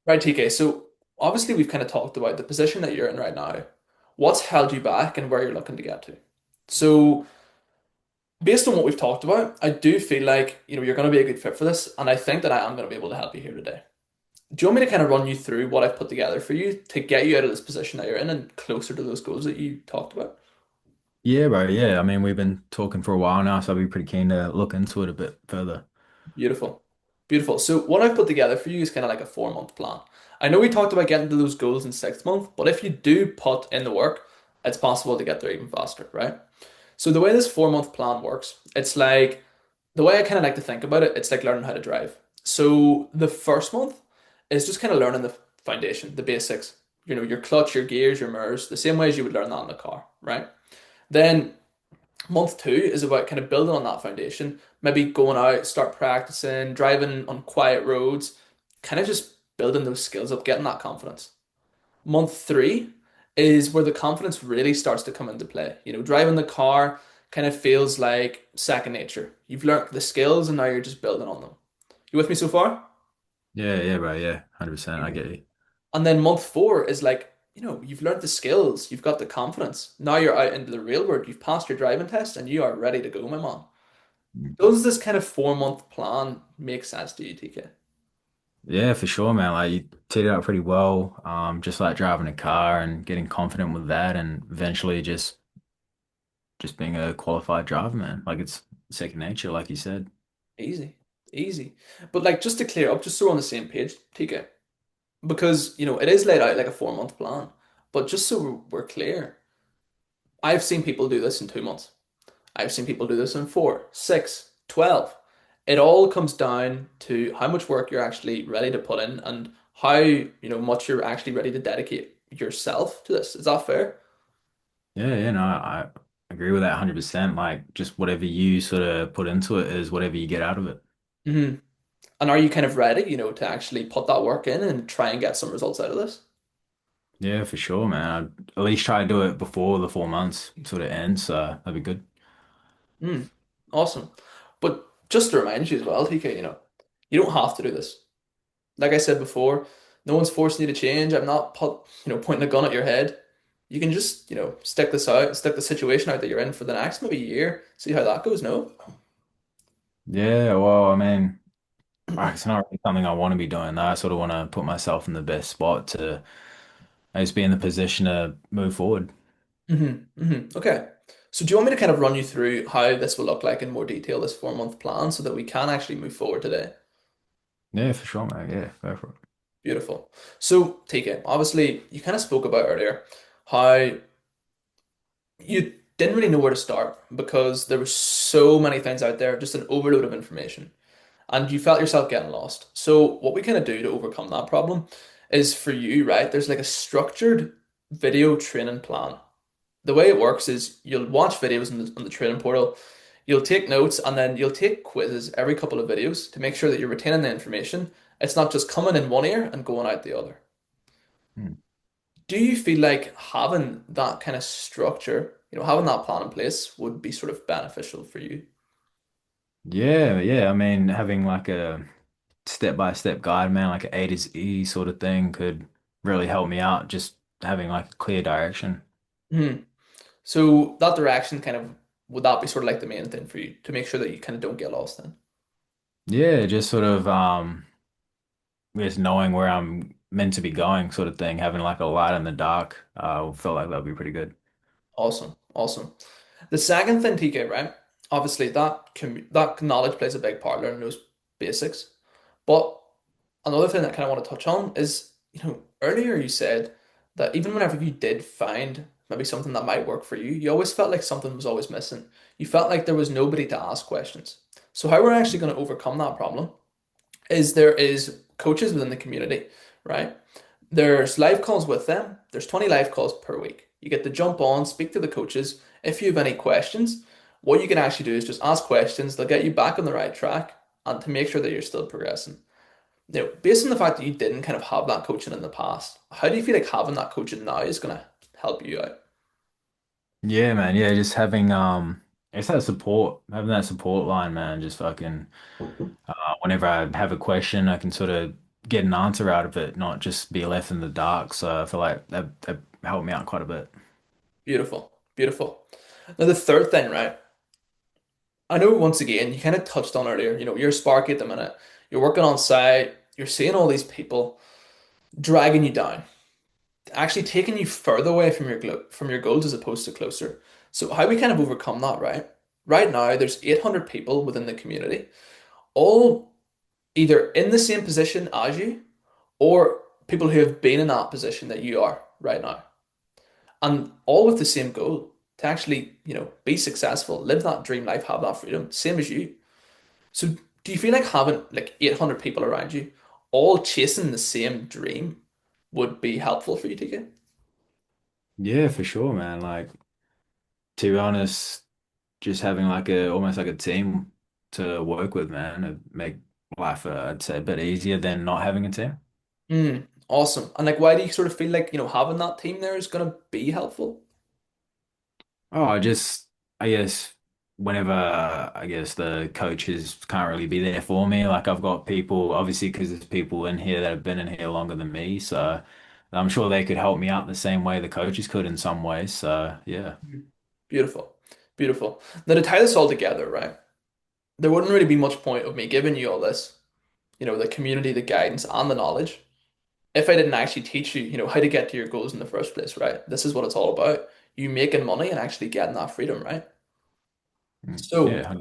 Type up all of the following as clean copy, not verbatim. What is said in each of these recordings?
Right, TK. So obviously we've kind of talked about the position that you're in right now. What's held you back and where you're looking to get to? So based on what we've talked about, I do feel like, you're going to be a good fit for this, and I think that I am going to be able to help you here today. Do you want me to kind of run you through what I've put together for you to get you out of this position that you're in and closer to those goals that you talked about? Yeah, bro. Yeah. I mean, we've been talking for a while now, so I'd be pretty keen to look into it a bit further. Beautiful. Beautiful. So what I've put together for you is kind of like a 4 month plan. I know we talked about getting to those goals in 6 months, but if you do put in the work, it's possible to get there even faster, right? So the way this 4 month plan works, it's like the way I kind of like to think about it, it's like learning how to drive. So the first month is just kind of learning the foundation, the basics. Your clutch, your gears, your mirrors, the same way as you would learn that in the car, right? Then month two is about kind of building on that foundation, maybe going out, start practicing, driving on quiet roads, kind of just building those skills up, getting that confidence. Month three is where the confidence really starts to come into play. Driving the car kind of feels like second nature. You've learned the skills and now you're just building on them. You with me so far? Yeah, yeah, bro. Yeah, 100%. I get you. And then month four is like, you've learned the skills, you've got the confidence. Now you're out into the real world, you've passed your driving test, and you are ready to go, my man. Does this kind of 4 month plan make sense to you, TK? Yeah, for sure, man. Like you teed it up pretty well. Just like driving a car and getting confident with that, and eventually just being a qualified driver, man. Like it's second nature, like you said. Easy, easy. But like just to clear up, just so we're on the same page, TK, because it is laid out like a 4 month plan, but just so we're clear, I've seen people do this in 2 months. I've seen people do this in four, 6, 12. It all comes down to how much work you're actually ready to put in and how, much you're actually ready to dedicate yourself to this. Is that fair? Yeah, no, I agree with that 100%. Like just whatever you sort of put into it is whatever you get out of it. Hmm. And are you kind of ready, to actually put that work in and try and get some results out of this? Yeah, for sure, man. I'd at least try to do it before the 4 months sort of ends, so that'd be good. Mm, awesome. But just to remind you as well, TK, you don't have to do this. Like I said before, no one's forcing you to change. I'm not pointing a gun at your head. You can just, stick this out, stick the situation out that you're in for the next maybe year, see how that goes, no? Yeah, well, I mean, it's not really something I want to be doing. I sort of want to put myself in the best spot to at least be in the position to move forward. Okay. So do you want me to kind of run you through how this will look like in more detail, this 4 month plan, so that we can actually move forward today? Yeah, for sure, man. Yeah, go for it. Beautiful. So, TK, obviously, you kind of spoke about earlier how you didn't really know where to start because there were so many things out there, just an overload of information, and you felt yourself getting lost. So, what we kind of do to overcome that problem is for you, right? There's like a structured video training plan. The way it works is you'll watch videos on the training portal, you'll take notes, and then you'll take quizzes every couple of videos to make sure that you're retaining the information. It's not just coming in one ear and going out the other. Hmm. Do you feel like having that kind of structure, having that plan in place would be sort of beneficial for you? Yeah, yeah. I mean, having like a step-by-step guide, man, like an A to Z sort of thing could really help me out. Just having like a clear direction. Hmm. So that direction kind of would that be sort of like the main thing for you to make sure that you kind of don't get lost then? Yeah, just sort of just knowing where I'm meant to be going, sort of thing. Having like a light in the dark, felt like that'd be pretty good. Awesome, awesome. The second thing, TK, right? Obviously, that knowledge plays a big part, learning those basics. But another thing that I kind of want to touch on is, earlier you said that even whenever you did find maybe something that might work for you, you always felt like something was always missing. You felt like there was nobody to ask questions. So how we're actually going to overcome that problem is there is coaches within the community, right? There's live calls with them. There's 20 live calls per week. You get to jump on, speak to the coaches. If you have any questions, what you can actually do is just ask questions. They'll get you back on the right track and to make sure that you're still progressing. Now, based on the fact that you didn't kind of have that coaching in the past, how do you feel like having that coaching now is going to help you out? Yeah, man. Yeah, just having it's that support, having that support line, man. Just fucking whenever I have a question, I can sort of get an answer out of it, not just be left in the dark. So I feel like that helped me out quite a bit. Beautiful, beautiful. Now the third thing, right? I know once again you kind of touched on earlier. You're Sparky at the minute. You're working on site. You're seeing all these people dragging you down, actually taking you further away from from your goals as opposed to closer. So how we kind of overcome that, right? Right now, there's 800 people within the community, all either in the same position as you or people who have been in that position that you are right now, and all with the same goal to actually, be successful, live that dream life, have that freedom, same as you. So do you feel like having like 800 people around you all chasing the same dream would be helpful for you to get? Yeah, for sure, man. Like to be honest, just having like a almost like a team to work with, man, it'd make life, I'd say, a bit easier than not having a team. Awesome. And like, why do you sort of feel like, having that team there is going to be helpful? Oh, I guess, whenever I guess the coaches can't really be there for me, like I've got people, obviously, because there's people in here that have been in here longer than me, so I'm sure they could help me out the same way the coaches could in some ways. So, yeah. Mhm. Beautiful. Beautiful. Now to tie this all together, right? There wouldn't really be much point of me giving you all this, the community, the guidance, and the knowledge if I didn't actually teach you, how to get to your goals in the first place, right? This is what it's all about. You making money and actually getting that freedom, right? So Yeah.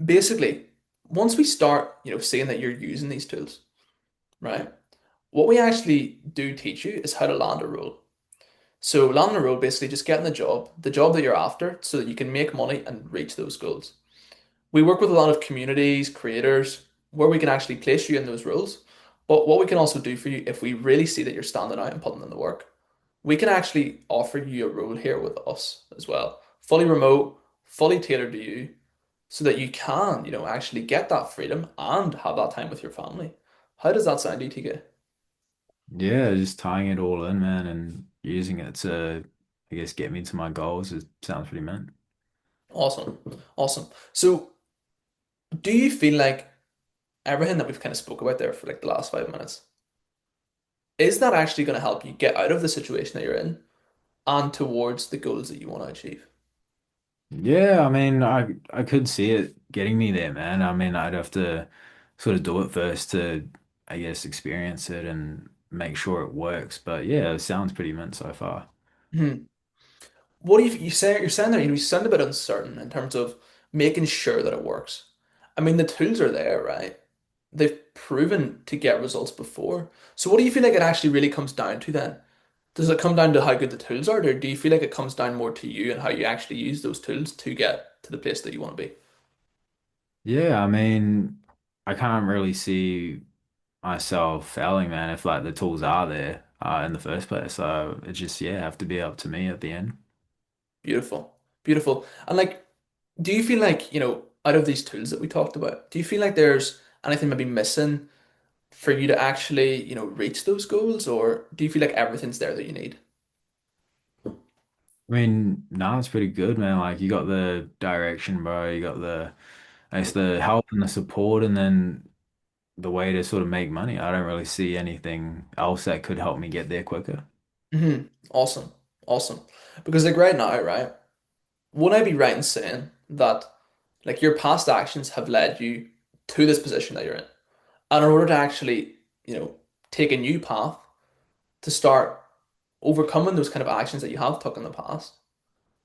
basically, once we start, seeing that you're using these tools, right? What we actually do teach you is how to land a role. So landing a role, basically just getting the job that you're after, so that you can make money and reach those goals. We work with a lot of communities, creators, where we can actually place you in those roles. But what we can also do for you, if we really see that you're standing out and putting in the work, we can actually offer you a role here with us as well. Fully remote, fully tailored to you, so that you can, actually get that freedom and have that time with your family. How does that sound, ETK? Yeah, just tying it all in, man, and using it to, I guess, get me to my goals. It sounds pretty mint. Awesome. Awesome. So, do you feel like everything that we've kind of spoke about there for like the last 5 minutes, is that actually going to help you get out of the situation that you're in and towards the goals that you want to achieve? Yeah, I mean, I could see it getting me there, man. I mean, I'd have to sort of do it first to, I guess, experience it and make sure it works. But yeah, it sounds pretty mint so far. Hmm. What do you say? You're saying that you sound a bit uncertain in terms of making sure that it works. I mean, the tools are there, right? They've proven to get results before. So, what do you feel like it actually really comes down to then? Does it come down to how good the tools are, or do you feel like it comes down more to you and how you actually use those tools to get to the place that you want to be? Yeah, I mean, I can't really see myself failing, man, if like the tools are there in the first place. So it just, yeah, have to be up to me at the end. Beautiful, beautiful. And like, do you feel like, out of these tools that we talked about, do you feel like there's anything maybe missing for you to actually, reach those goals, or do you feel like everything's there that you need? I mean, no, it's pretty good, man. Like you got the direction, bro. You got the, I guess the help and the support, and then the way to sort of make money. I don't really see anything else that could help me get there quicker. Awesome, awesome. Because like right now, right, would I be right in saying that like your past actions have led you to this position that you're in? And in order to actually, take a new path to start overcoming those kind of actions that you have took in the past,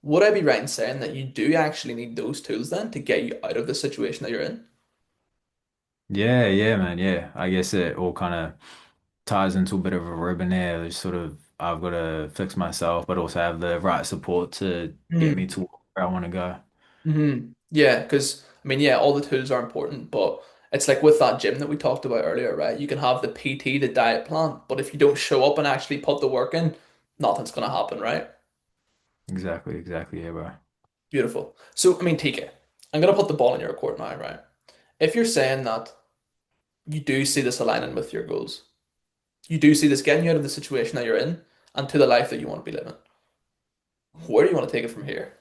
would I be right in saying that you do actually need those tools then to get you out of the situation that you're in? Yeah, yeah, man. Yeah, I guess it all kind of ties into a bit of a ribbon there. There's sort of I've got to fix myself, but also have the right support to get me Hmm. to where I want to go. Yeah, because I mean, yeah, all the tools are important, but it's like with that gym that we talked about earlier, right? You can have the PT, the diet plan, but if you don't show up and actually put the work in, nothing's gonna happen, right? Exactly, exactly. Yeah, bro. Beautiful. So, I mean, TK, I'm gonna put the ball in your court now, right? If you're saying that you do see this aligning with your goals, you do see this getting you out of the situation that you're in and to the life that you want to be living, where do you want to take it from here?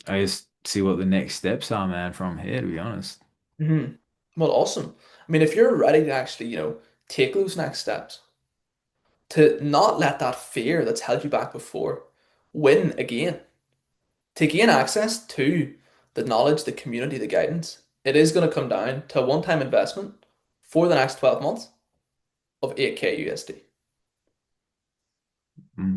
I just see what the next steps are, man, from here, to be honest. Hmm. Well, awesome. I mean, if you're ready to actually, take those next steps, to not let that fear that's held you back before win again, to gain access to the knowledge, the community, the guidance, it is going to come down to a one-time investment for the next 12 months of 8K USD. Mm.